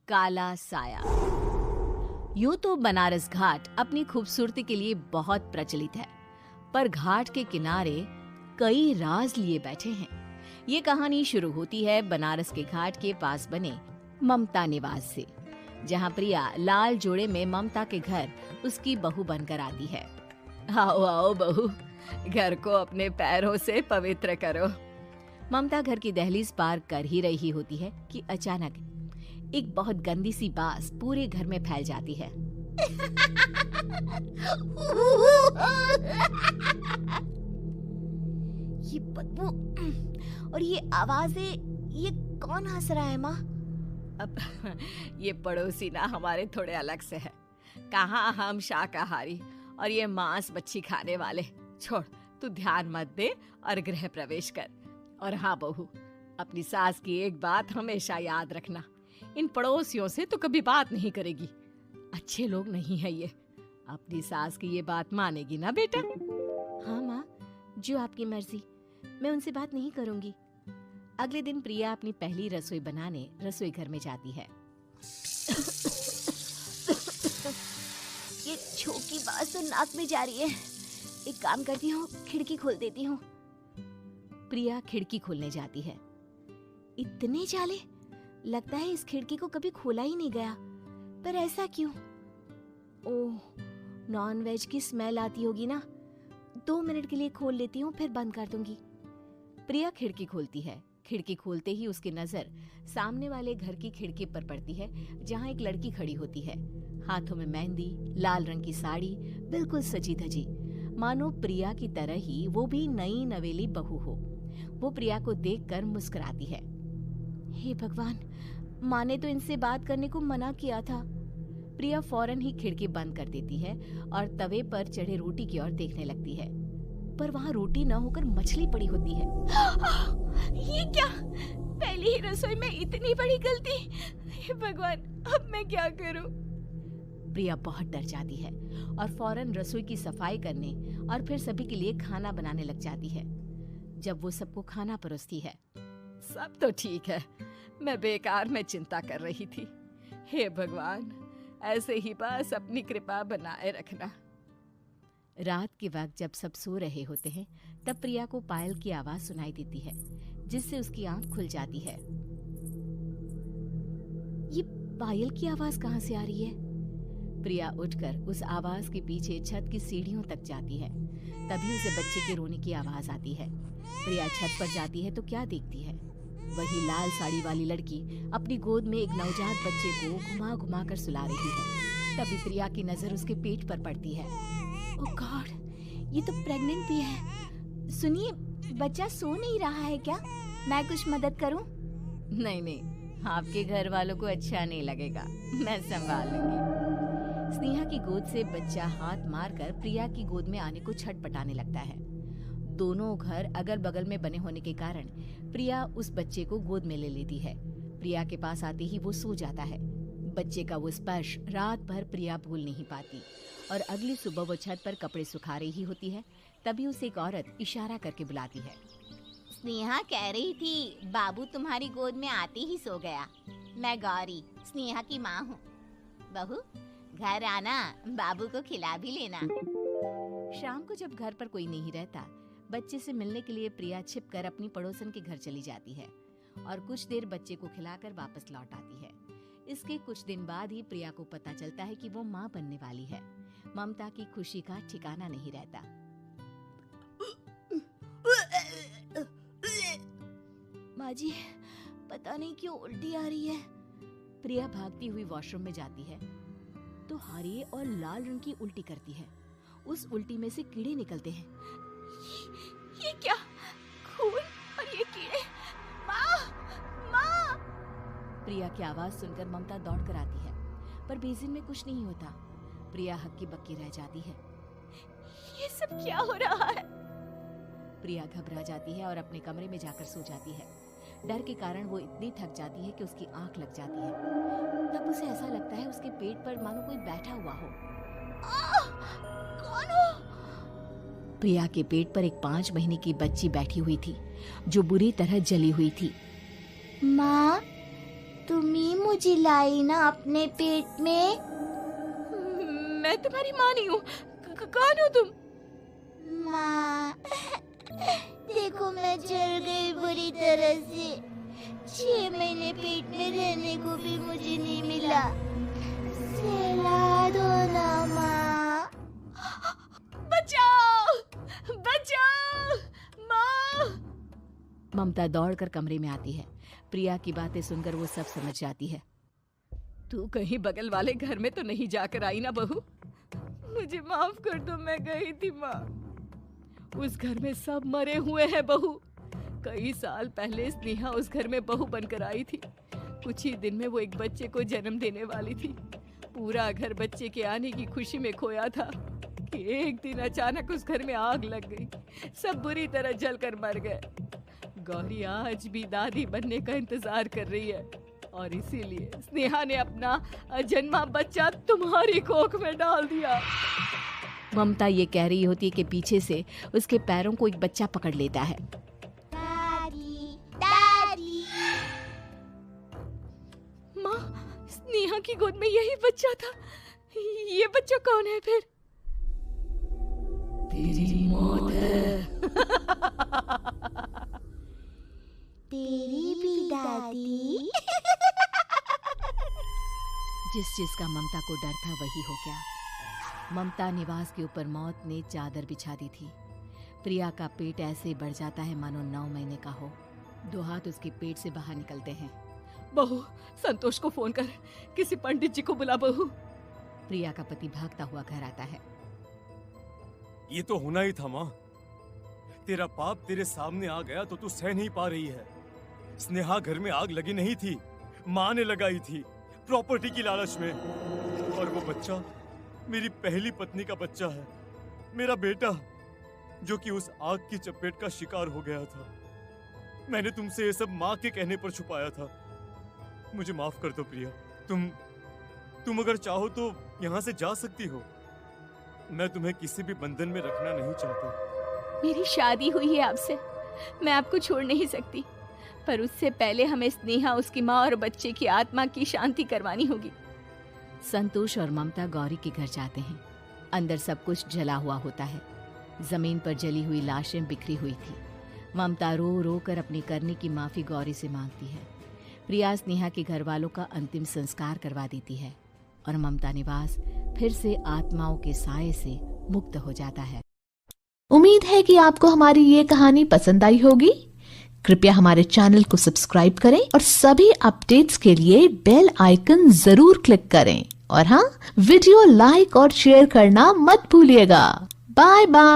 काला साया। यूं तो बनारस घाट अपनी खूबसूरती के लिए बहुत प्रचलित है, पर घाट के किनारे कई राज लिए बैठे हैं। ये कहानी शुरू होती है बनारस के घाट के पास बने ममता निवास से, जहां प्रिया लाल जोड़े में ममता के घर उसकी बहू बनकर आती है। आओ आओ बहू, घर को अपने पैरों से पवित्र करो। ममता घर की दहलीज पार कर ही रही होती है कि अचानक एक बहुत गंदी सी बास पूरे घर में फैल जाती है। ये बदबू और ये आवाजें, ये कौन हंस रहा है माँ? अब ये पड़ोसी ना हमारे थोड़े अलग से है। कहाँ हम शाकाहारी और ये मांस मच्छी खाने वाले। छोड़, तू ध्यान मत दे और गृह प्रवेश कर। और हाँ बहू, अपनी सास की एक बात हमेशा याद रखना, इन पड़ोसियों से तो कभी बात नहीं करेगी। अच्छे लोग नहीं है ये। अपनी सास की ये बात मानेगी ना बेटा? हाँ माँ, जो आपकी मर्जी, मैं उनसे बात नहीं करूंगी। अगले दिन प्रिया अपनी पहली रसोई बनाने रसोई घर में जाती है। ये छोकी बात तो नाक में जा रही है। एक काम करती हूँ, खिड़की खोल देती हूँ। प्रिया खिड़की खोलने जाती है। इतने जाले, लगता है इस खिड़की को कभी खोला ही नहीं गया। पर ऐसा क्यों? ओह, नॉन वेज की स्मेल आती होगी ना। 2 मिनट के लिए खोल लेती हूँ, फिर बंद कर दूंगी। प्रिया खिड़की खोलती है। खिड़की खोलते ही उसकी नजर सामने वाले घर की खिड़की पर पड़ती है, जहाँ एक लड़की खड़ी होती है। हाथों में मेहंदी, लाल रंग की साड़ी, बिल्कुल सजी धजी, मानो प्रिया की तरह ही वो भी नई नवेली बहू हो। वो प्रिया को देखकर मुस्कुराती है। हे भगवान, माँ ने तो इनसे बात करने को मना किया था। प्रिया फौरन ही खिड़की बंद कर देती है और तवे पर चढ़े रोटी की ओर देखने लगती है, पर वहाँ रोटी न होकर मछली पड़ी होती है। ये क्या? पहली ही रसोई में इतनी बड़ी गलती! हे भगवान, अब मैं क्या करूं? प्रिया बहुत डर जाती है और फौरन रसोई की सफाई करने और फिर सभी के लिए खाना बनाने लग जाती है। जब वो सबको खाना परोसती है, सब तो ठीक है, मैं बेकार में चिंता कर रही थी। हे भगवान, ऐसे ही बस अपनी कृपा बनाए रखना। रात के वक्त जब सब सो रहे होते हैं, तब प्रिया को पायल की आवाज सुनाई देती है, जिससे उसकी आंख खुल जाती है। ये पायल की आवाज कहाँ से आ रही है? प्रिया उठकर उस आवाज के पीछे छत की सीढ़ियों तक जाती है। तभी उसे बच्चे के रोने की आवाज आती है। प्रिया छत पर जाती है तो क्या देखती है? वही लाल साड़ी वाली लड़की अपनी गोद में एक नवजात बच्चे को घुमा घुमा कर सुला रही है। तभी प्रिया की नजर उसके पेट पर पड़ती है। ओह गॉड, ये तो प्रेग्नेंट भी है। सुनिए, बच्चा सो नहीं रहा है क्या? मैं कुछ मदद करूं? नहीं नहीं, आपके घर वालों को अच्छा नहीं लगेगा, मैं संभाल लूंगी। स्नेहा की गोद से बच्चा हाथ मारकर प्रिया की गोद में आने को छटपटाने लगता है। दोनों घर अगल बगल में बने होने के कारण प्रिया उस बच्चे को गोद में ले लेती है। प्रिया के पास आते ही वो सो जाता है। बच्चे का वो स्पर्श रात भर प्रिया भूल नहीं पाती और अगली सुबह वो छत पर कपड़े सुखा रही होती है। तभी उसे एक औरत इशारा करके बुलाती है। स्नेहा कह रही थी बाबू तुम्हारी गोद में आते ही सो गया। मैं गौरी, स्नेहा की माँ हूँ। बहू, घर आना, बाबू को खिला भी लेना। शाम को जब घर पर कोई नहीं रहता, बच्चे से मिलने के लिए प्रिया छिपकर अपनी पड़ोसन के घर चली जाती है और कुछ देर बच्चे को खिलाकर वापस लौट आती है। इसके कुछ दिन बाद ही प्रिया को पता चलता है कि वो माँ बनने वाली है। ममता की खुशी का ठिकाना नहीं रहता। माँ जी, पता नहीं क्यों उल्टी आ रही है। प्रिया भागती हुई वॉशरूम में जाती है तो हरे और लाल रंग की उल्टी करती है। उस उल्टी में से कीड़े निकलते हैं। ये क्या? खून और ये कीड़े! माँ! माँ! प्रिया की आवाज सुनकर ममता दौड़ कर आती है, पर बेसिन में कुछ नहीं होता। प्रिया हक्की बक्की रह जाती है। ये सब क्या हो रहा है? प्रिया घबरा जाती है और अपने कमरे में जाकर सो जाती है। डर के कारण वो इतनी थक जाती है कि उसकी आंख लग जाती है। तब उसे ऐसा लगता है उसके पेट पर मानो कोई बैठा हुआ हो। कौन हो? प्रिया के पेट पर एक 5 महीने की बच्ची बैठी हुई थी, जो बुरी तरह जली हुई थी। माँ, तुम ही मुझे लाई ना अपने पेट में। मैं तुम्हारी माँ नहीं हूँ। कौन हो तुम? माँ, देखो मैं जल गई बुरी तरह से। 6 महीने पेट में रहने को भी मुझे नहीं मिला। सहला दो ना माँ। बचाओ, बचाओ, माँ। ममता दौड़कर कमरे में आती है। प्रिया की बातें सुनकर वो सब समझ जाती है। तू कहीं बगल वाले घर में तो नहीं जाकर आई ना बहू? मुझे माफ कर दो, मैं गई थी माँ। उस घर में सब मरे हुए हैं बहू। कई साल पहले स्नेहा उस घर में बहू बनकर आई थी। कुछ ही दिन में वो एक बच्चे को जन्म देने वाली थी। पूरा घर बच्चे के आने की खुशी में खोया था कि एक दिन अचानक उस घर में आग लग गई। सब बुरी तरह जलकर मर गए। गौरी आज भी दादी बनने का इंतजार कर रही है और इसीलिए स्नेहा ने अपना अजन्मा बच्चा तुम्हारी कोख में डाल दिया। ममता ये कह रही होती है कि पीछे से उसके पैरों को एक बच्चा पकड़ लेता है। दादी, दादी। माँ, स्नेहा की गोद में यही बच्चा था। ये बच्चा कौन है फिर? तेरी मौत है। तेरी भी दादी। जिस चीज का ममता को डर था वही हो गया। ममता निवास के ऊपर मौत ने चादर बिछा दी थी। प्रिया का पेट ऐसे बढ़ जाता है मानो 9 महीने का हो। 2 हाथ उसके पेट से बाहर निकलते हैं। बहू, संतोष को फोन कर, किसी पंडित जी को बुला बहू। प्रिया का पति भागता हुआ घर आता है। ये तो होना ही था माँ। तेरा पाप तेरे सामने आ गया तो तू सह नहीं पा रही है। स्नेहा घर में आग लगी नहीं थी, माँ ने लगाई थी, प्रॉपर्टी की लालच में। और वो बच्चा मेरी पहली पत्नी का बच्चा है, मेरा बेटा, जो कि उस आग की चपेट का शिकार हो गया था। मैंने तुमसे ये सब माँ के कहने पर छुपाया था। मुझे माफ कर दो प्रिया। तुम अगर चाहो तो यहाँ से जा सकती हो। मैं तुम्हें किसी भी बंधन में रखना नहीं चाहता। मेरी शादी हुई है आपसे, मैं आपको छोड़ नहीं सकती, पर उससे पहले हमें स्नेहा, उसकी माँ और बच्चे की आत्मा की शांति करवानी होगी। संतोष और ममता गौरी के घर जाते हैं। अंदर सब कुछ जला हुआ होता है। जमीन पर जली हुई लाशें बिखरी हुई थी। ममता रो रो कर अपने करने की माफी गौरी से मांगती है। प्रिया स्नेहा के घर वालों का अंतिम संस्कार करवा देती है और ममता निवास फिर से आत्माओं के साए से मुक्त हो जाता है। उम्मीद है कि आपको हमारी ये कहानी पसंद आई होगी। कृपया हमारे चैनल को सब्सक्राइब करें और सभी अपडेट्स के लिए बेल आइकन जरूर क्लिक करें। और हाँ, वीडियो लाइक और शेयर करना मत भूलिएगा। Bye bye.